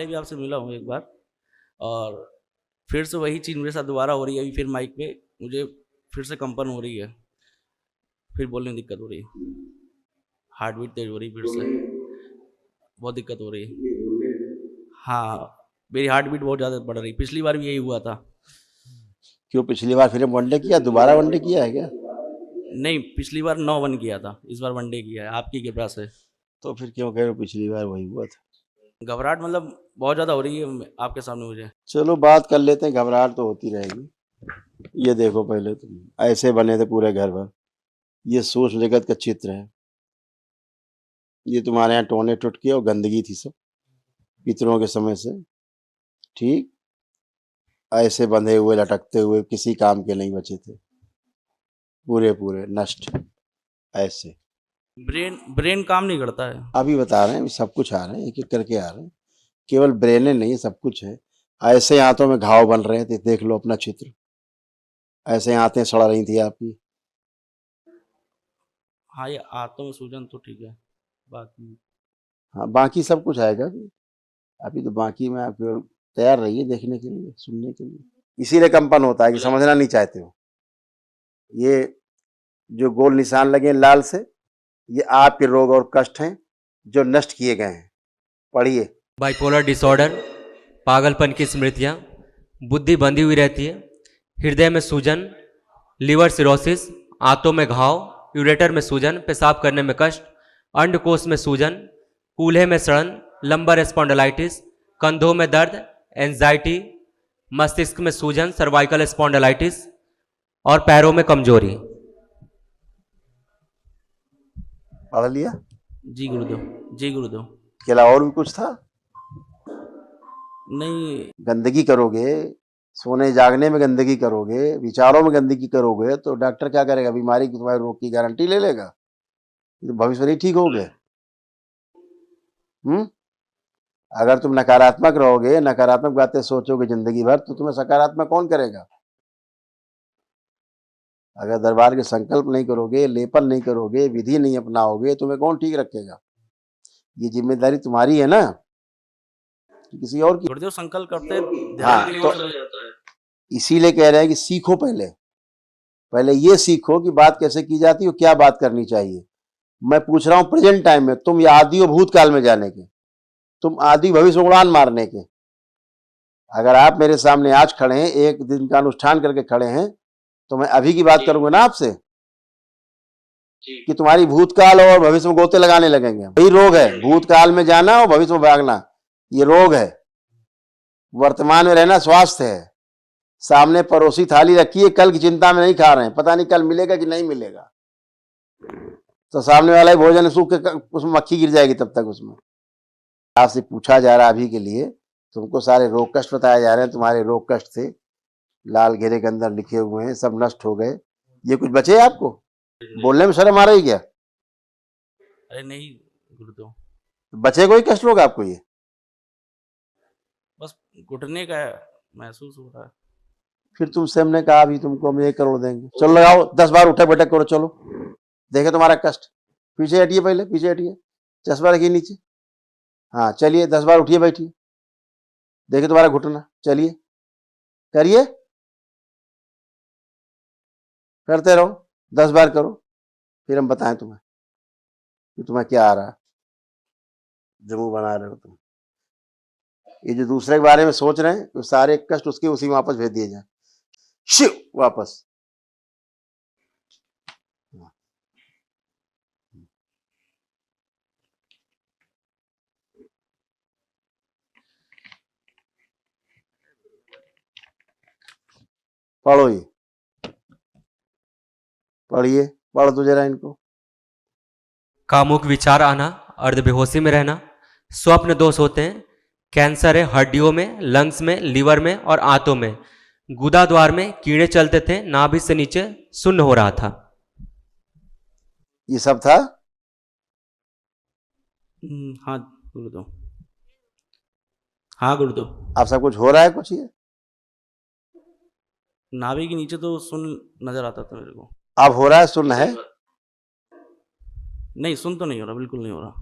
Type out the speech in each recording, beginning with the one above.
पहले भी आपसे मिला हूँ एक बार, और फिर से वही चीज़ मेरे साथ दोबारा हो रही है। अभी फिर माइक पे मुझे फिर से कंपन हो रही है, फिर बोलने में दिक्कत हो रही है, हार्ट बीट तेज हो रही है, फिर से बहुत दिक्कत हो रही है। हाँ, मेरी हार्ट बीट बहुत ज़्यादा बढ़ रही है। पिछली बार भी यही हुआ था। क्यों, पिछली बार फिर वनडे किया, दोबारा वनडे किया है क्या? नहीं, पिछली बार 9 वन किया था, इस बार वनडे किया है आपकी कृपा से। तो फिर क्यों कह रहे हो पिछली बार वही हुआ था? घबराहट मतलब बहुत ज़्यादा हो रही है आपके सामने मुझे। चलो बात कर लेते हैं, घबराहट तो होती रहेगी। ये देखो, पहले तुम ऐसे बने थे पूरे घर भर, ये सोच जगत का चित्र है। ये तुम्हारे यहाँ टोने टुटके और गंदगी थी सब पितरों के समय से, ठीक। ऐसे बंधे हुए लटकते हुए किसी काम के नहीं बचे थे, पूरे पूरे नष्ट ऐसे। ब्रेन काम नहीं करता है। अभी बता रहे हैं, अभी सब कुछ आ रहे हैं, एक एक करके आ रहे हैं। केवल ब्रेने नहीं, सब कुछ है। ऐसे हाथों में घाव बन रहे थे, देख लो अपना चित्र। ऐसे आंतें सड़ रही थी आपकी। हाँ, ये आंतों में सूजन तो ठीक है, बाकी हाँ, बाकी सब कुछ आएगा अभी। अभी तो बाकी में आप केवल तैयार रहिए देखने के लिए, सुनने के लिए। इसीलिए कंपन होता है कि समझना नहीं चाहते हो। ये जो गोल निशान लगे लाल से, ये आपके रोग और कष्ट हैं जो नष्ट किए गए हैं। पढ़िए। बाइपोलर डिसऑर्डर, पागलपन की स्मृतियाँ, बुद्धि बंधी हुई रहती है, हृदय में सूजन, लिवर सिरोसिस, आंतों में घाव, यूरेटर में सूजन, पेशाब करने में कष्ट, अंडकोश में सूजन, कूल्हे में सड़न, लंबर स्पॉन्डिलाइटिस, कंधों में दर्द, एंजाइटी, मस्तिष्क में सूजन, सर्वाइकल स्पॉन्डिलाइटिस और पैरों में कमजोरी। पढ़ लिया? जी गुरुदेव, जी गुरुदेव। के अलावा और भी कुछ था? नहीं, गंदगी करोगे, सोने जागने में गंदगी करोगे, विचारों में गंदगी करोगे, तो डॉक्टर क्या करेगा? बीमारी की, तुम्हारे रोग की गारंटी ले लेगा? तो भविष्य नहीं ठीक होगे। अगर तुम नकारात्मक रहोगे, नकारात्मक बातें सोचोगे जिंदगी भर, तो तुम्हें सकारात्मक कौन करेगा? अगर दरबार के संकल्प नहीं करोगे, लेपन नहीं करोगे, विधि नहीं अपनाओगे, तुम्हें कौन ठीक रखेगा? ये जिम्मेदारी तुम्हारी है ना, किसी और की? गुरुदेव संकल्प करते ध्यान हाँ, के लिए तो चला जाता है। इसीलिए कह रहे हैं कि सीखो। पहले पहले ये सीखो कि बात कैसे की जाती है और क्या बात करनी चाहिए। मैं पूछ रहा हूं प्रेजेंट टाइम में, तुम आदि और भूतकाल में जाने के, तुम आदि भविष्य में उड़ान मारने के। अगर आप मेरे सामने आज खड़े हैं, एक दिन का अनुष्ठान करके खड़े हैं, तो मैं अभी की बात करूंगा ना आपसे, कि तुम्हारी भूतकाल और भविष्य में गोते लगाने लगेंगे। वही रोग है, भूतकाल में जाना और भविष्य में भागना, ये रोग है। वर्तमान में रहना स्वास्थ्य है। सामने परोसी थाली रखी है, कल की चिंता में नहीं खा रहे हैं, पता नहीं कल मिलेगा कि नहीं मिलेगा, तो सामने वाला ही भोजन सूख के उसमें मक्खी गिर जाएगी तब तक उसमें। आपसे पूछा जा रहा अभी के लिए, तुमको सारे रोग कष्ट बताए जा रहे हैं, तुम्हारे रोग कष्ट थे, लाल घेरे के अंदर लिखे हुए हैं, सब नष्ट हो गए। ये कुछ बचे आपको? बोलने में शर्म आ रही क्या? अरे नहीं गुरुदेव, बचे कोई कष्ट रोग आपको? ये बस घुटने का महसूस हो रहा है। फिर तुमसे हमने कहा अभी तुमको हम 1 करोड़ देंगे, चलो लगाओ, 10 बार उठक बैठक करो, चलो देखे तुम्हारा कष्ट। पीछे हटिए, पहले पीछे हटिए, चश्मा रखिए नीचे। हाँ चलिए, 10 बार उठिए बैठिए, देखे तुम्हारा घुटना, चलिए करिए, करते रहो, 10 बार करो, फिर हम बताएं तुम्हें कि तुम्हें क्या आ रहा है, जो मुंह बना रहे हो तुम। ये जो दूसरे के बारे में सोच रहे हैं, तो सारे कष्ट उसके उसी में वापस भेज दिए जाए, शिव वापस। पढ़ो, ये पढ़िए, पढ़ दो जरा इनको। कामुक विचार आना, अर्धबेहोशी में रहना, स्वप्न दोष होते हैं, कैंसर है हड्डियों में, लंग्स में, लीवर में और आंतों में, गुदा द्वार में कीड़े चलते थे, नाभि से नीचे शून्य हो रहा था। ये सब था? हाँ गुरुदेव, हाँ गुरुदेव। आप सब कुछ हो रहा है कुछ? ये नाभि के नीचे तो सुन नजर आता था मेरे को। अब हो रहा है, सुन है? नहीं, सुन तो नहीं हो रहा, बिल्कुल नहीं हो रहा।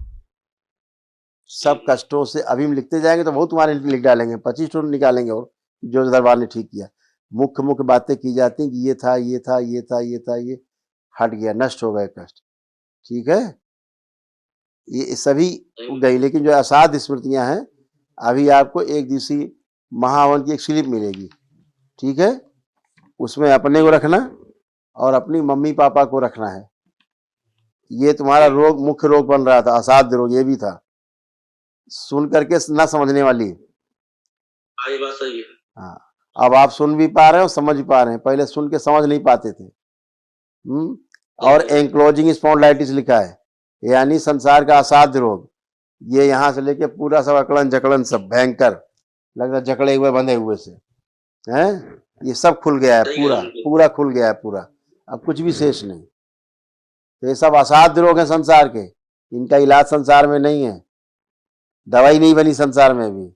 सब कष्टों से अभी हम लिखते जाएंगे तो बहुत तुम्हारे लिख डालेंगे, 25 टोन निकालेंगे और जो दरबार ने ठीक किया। मुख्य मुख्य बातें की जाती हैं कि ये था, ये था, ये था, ये था, ये हट गया, नष्ट हो गए कष्ट। ठीक है, ये सभी गई, लेकिन जो असाध स्मृतियां हैं, अभी आपको एक दिवसीय महावन की एक स्लिप मिलेगी। ठीक है, उसमें अपने को रखना और अपनी मम्मी पापा को रखना है। ये तुम्हारा रोग, मुख्य रोग बन रहा था, असाध्य रोग ये भी था। सुन करके ना समझने वाली। हाँ, ये बात सही है। हाँ, अब आप सुन भी पा रहे हो, समझ भी पा रहे हैं, पहले सुन के समझ नहीं पाते थे। और एंक्लोजिंग स्पॉन्डिलाइटिस लिखा है, यानी संसार का असाध्य रोग। ये यहाँ से लेके पूरा सब अकड़न जकड़न सब भयंकर लग रहा, जकड़े हुए बंधे हुए से हैं, ये सब खुल गया है, पूरा पूरा खुल गया है पूरा, अब कुछ भी शेष नहीं। तो ये सब असाध्य रोग हैं संसार के, इनका इलाज संसार में नहीं है, दवाई नहीं बनी संसार में भी।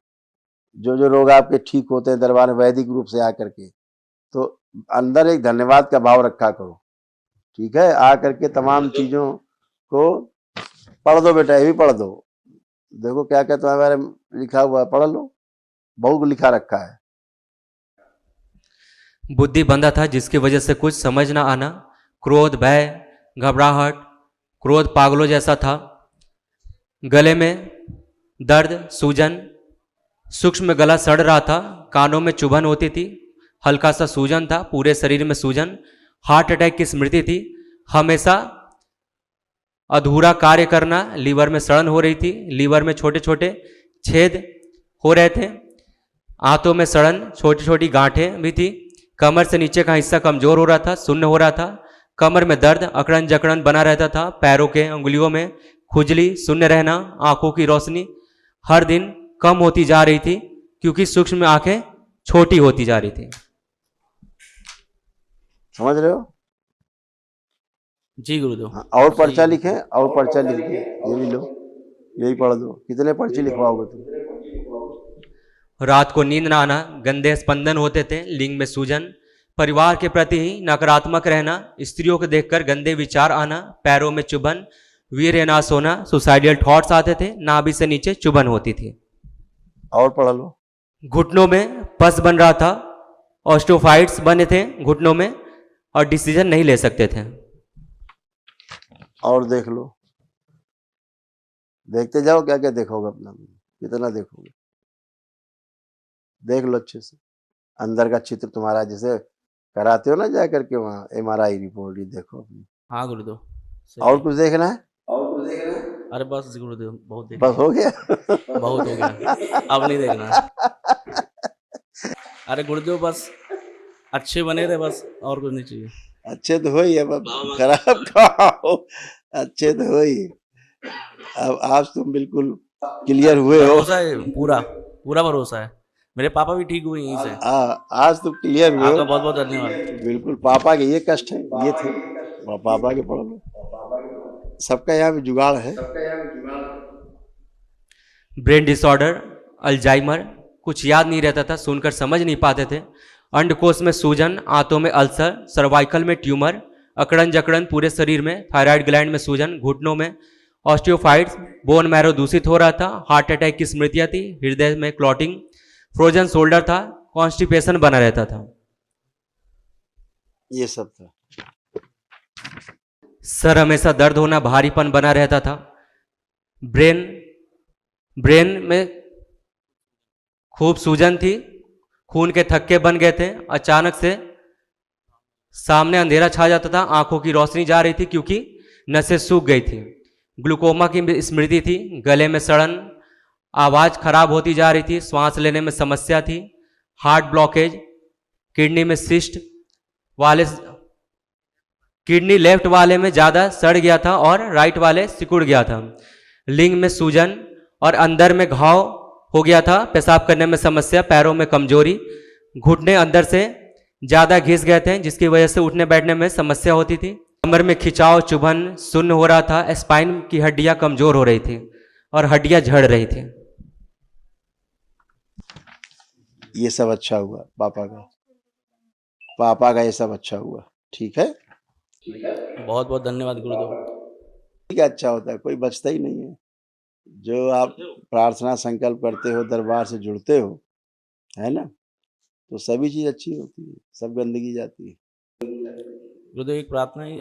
जो जो रोग आपके ठीक होते हैं दरबार में वैदिक रूप से आकर के, तो अंदर एक धन्यवाद का भाव रखा करो। ठीक है, आकर के तमाम चीजों को पढ़ दो बेटा, ये भी पढ़ दो, देखो क्या क्या तुम्हारे बारे में लिखा हुआ है, पढ़ लो, बहुत लिखा रखा है। बुद्धि बंधा था जिसकी वजह से कुछ समझ ना आना, क्रोध, भय, घबराहट, क्रोध पागलों जैसा था, गले में दर्द, सूजन, सूक्ष्म गला सड़ रहा था, कानों में चुभन होती थी, हल्का सा सूजन था, पूरे शरीर में सूजन, हार्ट अटैक की स्मृति थी, हमेशा अधूरा कार्य करना, लीवर में सड़न हो रही थी, लीवर में छोटे छोटे छेद हो रहे थे, आंतों में सड़न, छोटी छोटी गांठें भी थी, कमर से नीचे का हिस्सा कमजोर हो रहा था, शून्य हो रहा था, कमर में दर्द, अकड़न जकड़न बना रहता था, पैरों के अंगुलियों में खुजली, शून्य रहना, आंखों की रोशनी हर दिन कम होती जा रही थी क्योंकि सूक्ष्म आंखें छोटी होती जा रही थी। समझ रहे हो? जी गुरुदेव। हाँ, और पर्चा लिखे, और पर्चा लिख दो, ये भी लो, यही पढ़ दो। कितने पर्चे लिखवाओगे तुम? रात को नींद ना आना, गंदे स्पंदन होते थे, लिंग में सूजन, परिवार के प्रति ही नकारात्मक रहना, स्त्रियों को देखकर गंदे विचार आना, पैरों में चुभन, वीर्यनाश होना, सुसाइडल थॉट्स आते थे, नाभि से नीचे चुभन होती थी। और पढ़ लो। घुटनों में पस बन रहा था, ऑस्टियोफाइट्स बने थे घुटनों में और डिसीजन नहीं ले सकते थे। और देख लो, देखते जाओ, क्या क्या देखोगे अपना, कितना देखोगे, देख लो अच्छे से अंदर का चित्र तुम्हारा, जैसे कराते हो ना जा करके वहाँ MRI रिपोर्ट, ये देखो अपनी। हाँ गुरुदेव। और कुछ देखना है? अरे बस गुरुदेव, बहुत देख बस हो गया। बहुत हो गया, अब नहीं देखना। अरे गुरुदेव बस अच्छे बने रहे, बस और कुछ नहीं चाहिए। अच्छे तो हो ही, अब खराब खाओ, अच्छे तो हो ही। अब आज तुम बिल्कुल क्लियर हुए हो। भरोसा है, पूरा पूरा भरोसा है, मेरे पापा भी ठीक हुए यहीं से। आज तुम क्लियर हुए आपका हो। बहुत बहुत धन्यवाद। बिल्कुल, पापा के ये कष्ट है, ये थे, पापा के पढ़ लो, सबका यहाँ भी जुगाड़ है। ब्रेन डिसऑर्डर, अल्जाइमर, कुछ याद नहीं रहता था, सुनकर समझ नहीं पाते थे, अंडकोश में सूजन, आंतों में अल्सर, सर्वाइकल में ट्यूमर, अकड़न जकड़न पूरे शरीर में, थायराइड ग्लैंड में सूजन, घुटनों में ऑस्टियोफाइट्स, बोन मैरो दूषित हो रहा था, हार्ट अटैक की स्मृतियां थी, हृदय में क्लॉटिंग, फ्रोजन शोल्डर था, कॉन्स्टिपेशन बना रहता था, ये सब था। सर हमेशा दर्द होना, भारीपन बना रहता था, ब्रेन में खूब सूजन थी, खून के थक्के बन गए थे, अचानक से सामने अंधेरा छा जाता था, आंखों की रोशनी जा रही थी क्योंकि नसें सूख गई थी, ग्लूकोमा की स्मृति थी, गले में सड़न, आवाज खराब होती जा रही थी, श्वास लेने में समस्या थी, हार्ट ब्लॉकेज, किडनी में सिस्ट वाले, किडनी लेफ्ट वाले में ज़्यादा सड़ गया था और राइट वाले सिकुड़ गया था, लिंग में सूजन और अंदर में घाव हो गया था, पेशाब करने में समस्या, पैरों में कमजोरी, घुटने अंदर से ज़्यादा घिस गए थे जिसकी वजह से उठने बैठने में समस्या होती थी, कमर में खिंचाव, चुभन, शून्य हो रहा था, स्पाइन की हड्डियां कमजोर हो रही थी और हड्डियां झड़ रही थी। ये सब अच्छा हुआ पापा का ये सब अच्छा हुआ। ठीक है, बहुत बहुत धन्यवाद गुरुदेव। ठीक है, अच्छा होता है, कोई बचता ही नहीं है। जो आप प्रार्थना संकल्प करते हो, दरबार से जुड़ते हो, है ना, तो सभी चीज अच्छी होती है, सब गंदगी जाती है। गुरुदेव एक प्रार्थना है,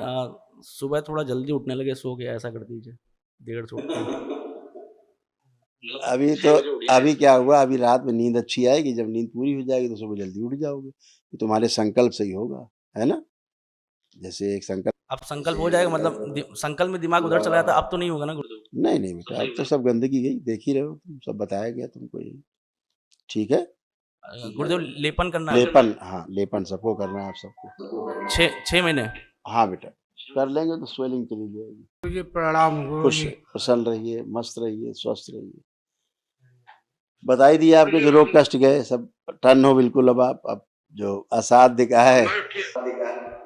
सुबह थोड़ा जल्दी उठने लगे, सो के ऐसा कर दीजिए, देर से उठते हैं। अभी तो अभी क्या हुआ, अभी रात में नींद अच्छी आएगी, जब नींद पूरी हो जाएगी तो सुबह जल्दी उठ जाओगे, ये तुम्हारे संकल्प से ही होगा, है ना। जैसे एक संकल्प, अब संकल्प हो जाएगा, मतलब संकल्प में दिमाग उधर चला जाता, अब तो नहीं होगा ना गुरुदेव? नहीं नहीं बेटा, अब तो सब गंदगी गई, देख ही रहे हो तुम, सब बताया गया तुमको ये, ठीक है। गुरुदेव लेपन करना है लेपन, हाँ लेपन सबको करना है, आप सबको। 6 महीने। हाँ बेटा, कर लेंगे तो स्वेलिंग चली जाएगी। जी प्रणाम गुरु खुश जी। प्रसन्न रहिए, मस्त रहिए, स्वस्थ रहिए। बता दिया आपके जो रोग कष्ट गए, सब टर्न हो बिल्कुल। अब जो असाध्य का है,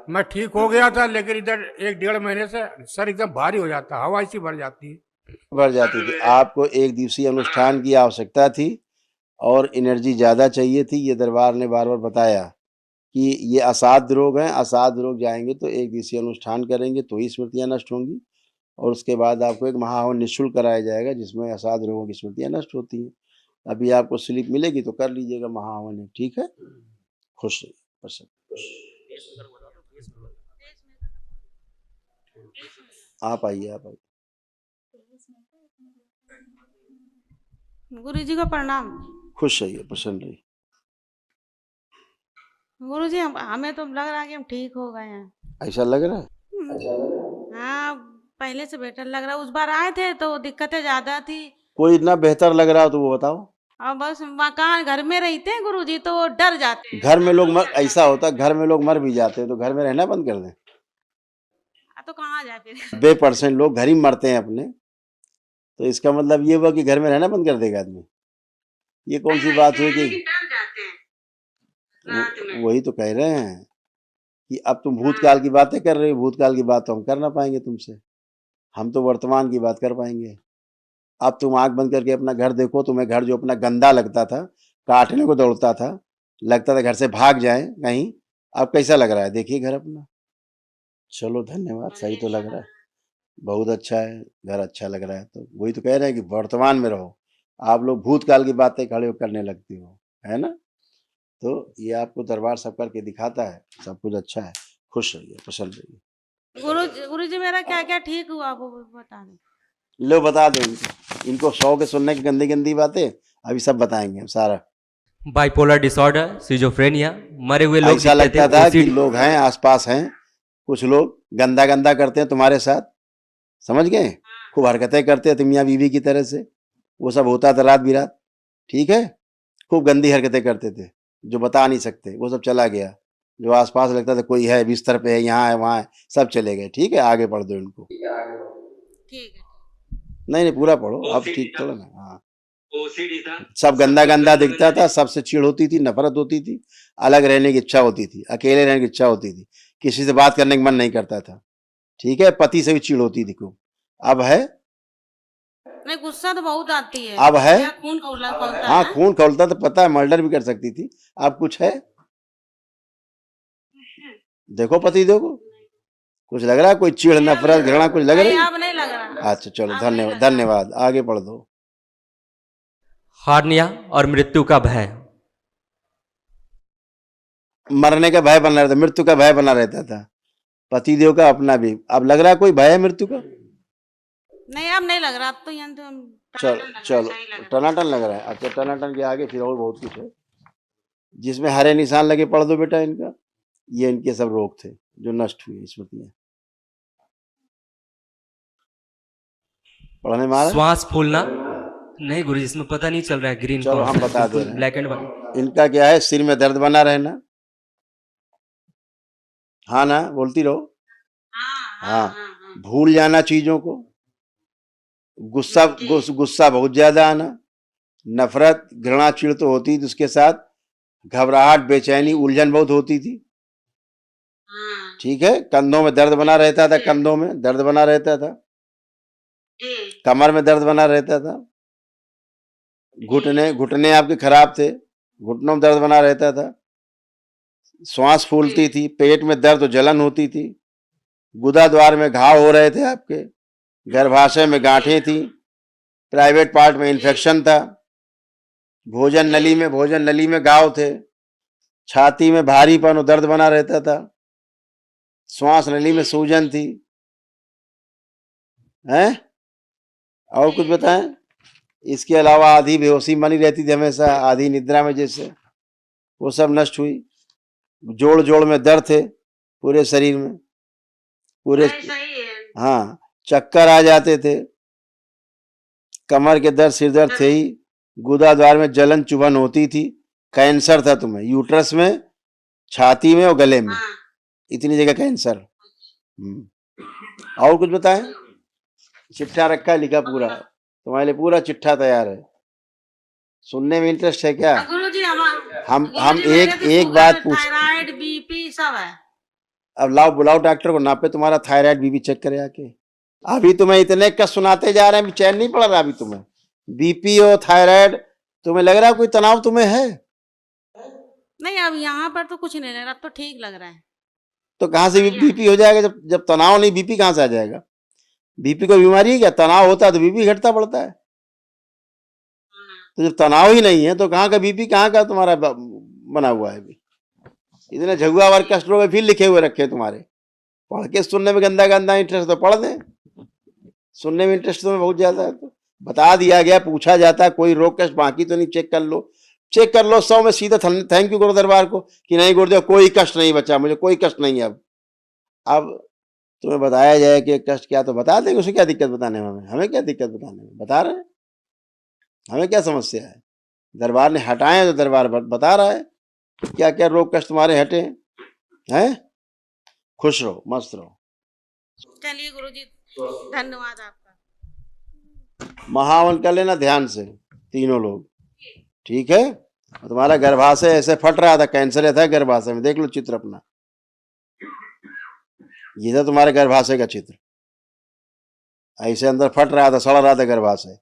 मैं ठीक हो गया था, लेकिन इधर 1-1.5 महीने से सर एकदम भारी हो जाता, हवा इसी भर जाती है। बढ़ जाती थी। आपको एक दिवसीय अनुष्ठान की आवश्यकता थी और एनर्जी ज्यादा चाहिए थी। ये दरबार ने बार बार बताया कि ये असाध्य रोग हैं, असाध्य रोग जाएंगे तो एक दिवसीय अनुष्ठान करेंगे तो ही स्मृतियां नष्ट होंगी, और उसके बाद आपको एक महाहवन निःशुल्क कराया जाएगा जिसमें असाध्य रोगों की स्मृतियां नष्ट होती हैं। अभी आपको स्लिप मिलेगी तो कर लीजिएगा महाहवन, ठीक है। खुश रहिए, प्रसन्न। आप आइए, आप आइए। गुरु जी को प्रणाम। खुश रहिए, प्रसन्न रहिए। गुरु जी हमें तो लग रहा है कि हम ठीक हो गए हैं। ऐसा लग रहा है? हाँ, पहले से बेटर लग रहा है। उस बार आए थे तो दिक्कतें ज्यादा थी, कोई इतना बेहतर लग रहा हो तो वो बताओ। और बस मकान घर में रहते हैं गुरु जी, तो वो डर जाते हैं। घर में लोग ऐसा होता है, घर में लोग मर भी जाते हैं तो घर में रहना बंद कर दें। तो कहाँ जाए फिर? 90% लोग घर ही मरते हैं अपने, तो इसका मतलब ये हुआ कि घर में रहना बंद कर देगा आदमी। ये कौन सी बात हुई कि डर जाते हैं रात में। वही तो कह रहे हैं कि अब तुम भूतकाल की बातें कर रहे हो। भूतकाल की बात तो हम कर ना पाएंगे तुमसे, हम तो वर्तमान की बात कर पाएंगे। अब तुम आंख बंद करके अपना घर देखो, तुम्हें घर जो अपना गंदा लगता था, काटने को दौड़ता था, लगता था घर से भाग जाए कहीं, अब कैसा लग रहा है? देखिए घर अपना। चलो धन्यवाद, सही तो लग रहा है, बहुत अच्छा है, घर अच्छा लग रहा है। तो वही तो कह रहे हैं कि वर्तमान में रहो। आप लोग भूतकाल की बातें खड़े करने लगते हो, है ना। तो ये आपको दरबार सब करके दिखाता है, सब कुछ अच्छा है। खुश रहिए, प्रसन्न रहिए। गुरु जी मेरा क्या क्या ठीक हुआ वो बता दें। लो बता दो इनको 100 के सुनने की गंदी गंदी बातें अभी सब बताएंगे हम सारा। बाइपोलर डिसऑर्डर, सिजोफ्रेनिया, मरे हुए लोग ऐसा दिखते थे, लगता था कि OCD, लोग हैं आसपास हैं, कुछ लोग गंदा गंदा करते हैं तुम्हारे साथ, समझ गए, खूब हरकतें करते हैं मियाँ बीवी की तरह से, वो सब होता था रात बिरात, ठीक है। खूब गंदी हरकतें करते थे जो बता नहीं सकते, वो सब चला गया। जो आसपास लगता था कोई है, बिस्तर पे है, यहाँ है, वहाँ है, सब चले गए, ठीक है। आगे पढ़ दो इनको। ठीक है। नहीं नहीं पूरा पढ़ो, अब ठीक चलो ना। हाँ, सब गंदा गंदा दिखता था, सबसे चिढ़ होती थी, नफरत होती थी, अलग रहने की इच्छा होती थी, अकेले रहने की इच्छा होती थी, किसी से बात करने का मन नहीं करता था, ठीक है। पति से भी चिढ़ होती थी खूब। अब है? नहीं, गुस्सा तो बहुत आती है। अब है? मेरा खून खौलता हाँ है। खून खौलता तो पता है, मर्डर भी कर सकती थी। अब कुछ है? देखो पति देखो, कुछ लग रहा है? कोई चिढ़, नफरत, घृणा कुछ लग रही नहीं, है? अब नहीं लग रहा। अच्छा चलो, अब नहीं धन्यवाद लग रहा। धन्यवाद। आगे पढ़ दो। हार्निया और मृत्यु का भय। मरने का भय बना रहता, मृत्यु का भय बना रहता था, पतिदेव का अपना भी। अब लग रहा है कोई भय है मृत्यु का? नहीं, अब नहीं लग रहा। अब तो यहाँ तो चलो चलो, टनाटन लग रहा है। अच्छा टनाटन के आगे फिर और बहुत कुछ है जिसमें हरे निशान लगे, पढ़ दो बेटा इनका। ये इनके सब रोग थे जो नष्ट हुए, स्मृतियां पढ़ने में आ रहा है? श्वास फूलना। नहीं गुरु जी, इसमें पता नहीं चल रहा है, ग्रीन चलो हम बता दे रहे ब्लैक एंड व्हाइट। हैं। इनका क्या है? सिर में दर्द बना रहना। हाँ ना, बोलती रहो। हाँ, भूल जाना चीजों को, गुस्सा बहुत ज्यादा आना, नफरत, घृणा, चिढ़ तो होती थी, उसके साथ घबराहट, बेचैनी, उलझन बहुत होती थी, ठीक है। कंधों में दर्द बना रहता था, कंधों में दर्द बना रहता था, कमर में दर्द बना रहता था, घुटने घुटने आपके खराब थे, घुटनों में दर्द बना रहता था, श्वास फूलती थी, पेट में दर्द और जलन होती थी, गुदा द्वार में घाव हो रहे थे आपके, गर्भाशय में गांठें थी, प्राइवेट पार्ट में इन्फेक्शन था, भोजन नली में घाव थे, छाती में भारीपन और दर्द बना रहता था, श्वास नली में सूजन थी, हैं? और कुछ बताएं? इसके अलावा आधी बेहोशी बनी रहती थी हमेशा, आधी निद्रा में जैसे, वो सब नष्ट हुई। जोड़ जोड़ में दर्द थे पूरे शरीर में, पूरे, सही है। हाँ, चक्कर आ जाते थे, कमर के दर्द, सिर दर्द थे ही, गुदा द्वार में जलन चुभन होती थी, कैंसर था तुम्हें यूट्रस में, छाती में और गले में, हाँ। इतनी जगह कैंसर। और कुछ बताएं? चिट्ठा रखा है, लिखा पूरा, तुम्हारे लिए पूरा चिट्ठा तैयार है। सुनने में इंटरेस्ट है क्या? गुरुजी हम एक बात पूछ, थायराइड बीपी सब है। अब लाओ, बुलाओ डॉक्टर को, नापे तुम्हारा थायराइड बीपी चेक करे आके। अभी तुम्हें इतने कष्ट सुनाते जा रहे हैं, चैन नहीं पड़ रहा अभी तुम्हें? बीपी और थायराइड, तुम्हें लग रहा है कोई तनाव तुम्हें है? नहीं, अब यहाँ पर तो कुछ नहीं लग रहा, अब तो ठीक लग रहा है। तो कहाँ से बीपी हो जाएगा? जब तनाव नहीं, बीपी कहाँ से आ जाएगा? बीपी कोई बीमारी है क्या? तनाव होता है तो बीपी घटता बढ़ता है। तो जब तनाव ही नहीं है तो कहाँ का बीपी, कहाँ का तुम्हारा बना हुआ है? अभी इतने झगुआ वर्ग कष्ट रोग फिर लिखे हुए रखे तुम्हारे। पढ़ के सुनने में गंदा गंदा इंटरेस्ट, तो पढ़ दें, सुनने में इंटरेस्ट तुम्हें बहुत ज्यादा है तो बता दिया गया, पूछा जाता है कोई रोग कष्ट बाकी तो नहीं, चेक कर लो, चेक कर लो, 100 में सीधा थैंक यू करो दरबार को कि नहीं गुरुदेव कोई कष्ट नहीं बचा, मुझे कोई कष्ट नहीं है। अब तुम्हें बताया जाए कि कष्ट क्या, तो बता देंगे, उसे क्या दिक्कत बताने में? हमें क्या दिक्कत बताने में? बता रहे हैं, हमें क्या समस्या है? दरबार ने हटाए तो दरबार बता रहा है क्या क्या रोग कष्ट तुम्हारे हटे हैं। खुश रहो, मस्त रहो। चलिए गुरुजी, धन्यवाद आपका। महावन कर लेना ध्यान से, तीनों लोग, ठीक है? तुम्हारा गर्भाशय ऐसे फट रहा था, कैंसर था गर्भाशय में, देख लो चित्र अपना, ये था तुम्हारे गर्भाशय का चित्र, ऐसे अंदर फट रहा था, सड़ रहा था गर्भाशय।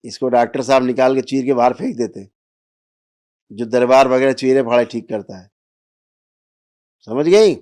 इसको डॉक्टर साहब निकाल के चीर के बाहर फेंक देते, जो दरबार वगैरह चीरे फाड़े ठीक करता है, समझ गई?